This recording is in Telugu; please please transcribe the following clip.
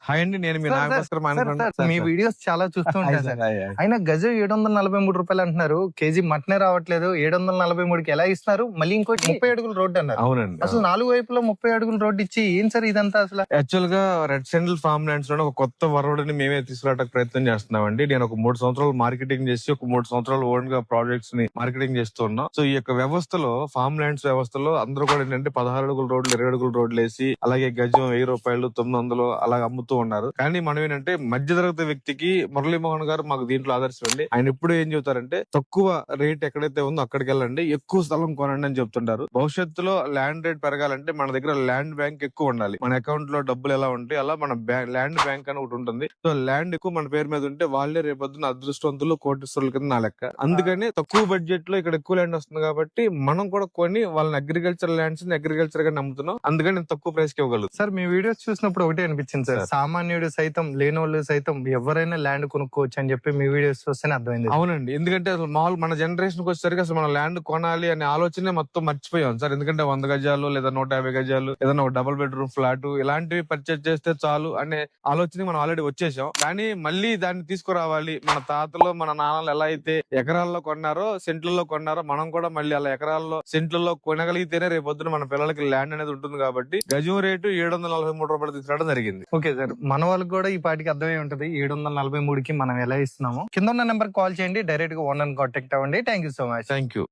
హాయ్ అండి, నేను మీ సార్, నాగభాస్కర్ సార్, మానకొండ. సార్, మీ వీడియోస్ చాలా చూస్తూ ఉంటాను సార్. అయినా గజం 743 రూపాయలు అంటున్నారు. కేజీ మటనే రావట్లేదు. 743కి ఎలా ఇస్తున్నారు? మళ్ళీ ఇంకోటి 30 అడుగుల రోడ్డు అన్నారు. అవునండి. అసలు 4 వైపులా 30 అడుగుల రోడ్డు ఇచ్చి ఏం సార్ ఇదంతా అసలు? యాక్చువల్ గా రెడ్ సెంట్రల్ ఫార్మ్ ల్యాండ్స్ లో ఒక కొత్త వరవడిని మేమే తీసుకురావడానికి ప్రయత్నం చేస్తున్నామండి. నేను ఒక 3 సంవత్సరాలు మార్కెటింగ్ చేసి ఒక 3 సంవత్సరాలు ఓన్ గా ప్రాజెక్ట్స్ ని మార్కెటింగ్ చేస్తున్నాం. సో ఈ యొక్క వ్యవస్థలో, ఫార్మ్ ల్యాండ్స్ వ్యవస్థలో అందరూ కూడా ఏంటంటే 16 అడుగుల రోడ్లు, 20 అడుగుల రోడ్లు వేసి అలాగే గజం 1000 రూపాయలు, 900 అలా అమ్ముతూ ఉన్నారు. కానీ మనం ఏంటంటే మధ్యతరగతి వ్యక్తికి మురళీమోహన్ గారు మాకు దీంట్లో ఆదర్శం అండి. ఆయన ఎప్పుడు ఏం చెబుతారంటే తక్కువ రేట్ ఎక్కడైతే ఉందో అక్కడికి వెళ్ళండి, ఎక్కువ స్థలం కొనండి అని చెప్తుంటారు. భవిష్యత్తులో ల్యాండ్ రేట్ పెరగాలంటే మన దగ్గర ల్యాండ్ బ్యాంక్ ఎక్కువ ఉండాలి. మన అకౌంట్ లో డబ్బులు ఎలా ఉంటాయి అలా మన ల్యాండ్ బ్యాంక్ అని ఒకటి ఉంటుంది. సో ల్యాండ్ ఎక్కువ మన పేరు మీద ఉంటే వాళ్ళే రేపొద్దున అదృష్టవంతులు, కోటీశ్వరుల కింద నా లెక్క. అందుకని తక్కువ బడ్జెట్ లో ఇక్కడ ఎక్కువ ల్యాండ్ వస్తుంది కాబట్టి మనం కూడా కొని వాళ్ళని అగ్రికల్చర్ ల్యాండ్స్ అగ్రికల్చర్ గా నమ్ముతున్నాం. అందుకని నేను తక్కువ ప్రైస్ కి ఇవ్వగలుగుతాను. సార్, మీ వీడియోస్ చూసినప్పుడు ఒకటే అనిపించింది సార్, సామాన్యుడు సైతం, లేనోళ్ళు సైతం ఎవరైనా ల్యాండ్ కొనుక్కోవచ్చు అని చెప్పి మీ వీడియోస్ చూస్తేనే అర్థమైంది. అవునండి, ఎందుకంటే అసలు మామూలు మన జనరేషన్ కి వచ్చేసరికి అసలు మనం ల్యాండ్ కొనాలి అనే ఆలోచనే మొత్తం మర్చిపోయాం సార్. ఎందుకంటే 100 గజాలు లేదా 150 గజాలు ఏదైనా ఒక డబుల్ బెడ్రూమ్ ఫ్లాట్ ఇలాంటివి పర్చేజ్ చేస్తే చాలు అనే ఆలోచన మనం ఆల్రెడీ వచ్చేసాం. కానీ మళ్ళీ దాన్ని తీసుకురావాలి. మన తాతలు, మన నాన్నలు ఎలా అయితే ఎకరాల్లో కొన్నారో, సెంట్లలో కొన్నారో, మనం కూడా మళ్ళీ అలా ఎకరాల్లో, సెంట్లలో కొనగలిగితేనే రేపు పొద్దున మన పిల్లలకి ల్యాండ్ అనేది ఉంటుంది. కాబట్టి గజం రేటు 743 రూపాయలు తీసుకురావడం జరిగింది. ఓకే సార్, మన వాళ్ళకి కూడా ఈ పాటికి అర్థమై ఉంటది 743కి మనం ఎలా ఇస్తున్నాము. కింద ఉన్న నెంబర్ కాల్ చేయండి, డైరెక్ట్ గా ఓనర్ కాంటాక్ట్ అవ్వండి. Thank you so much. Thank you.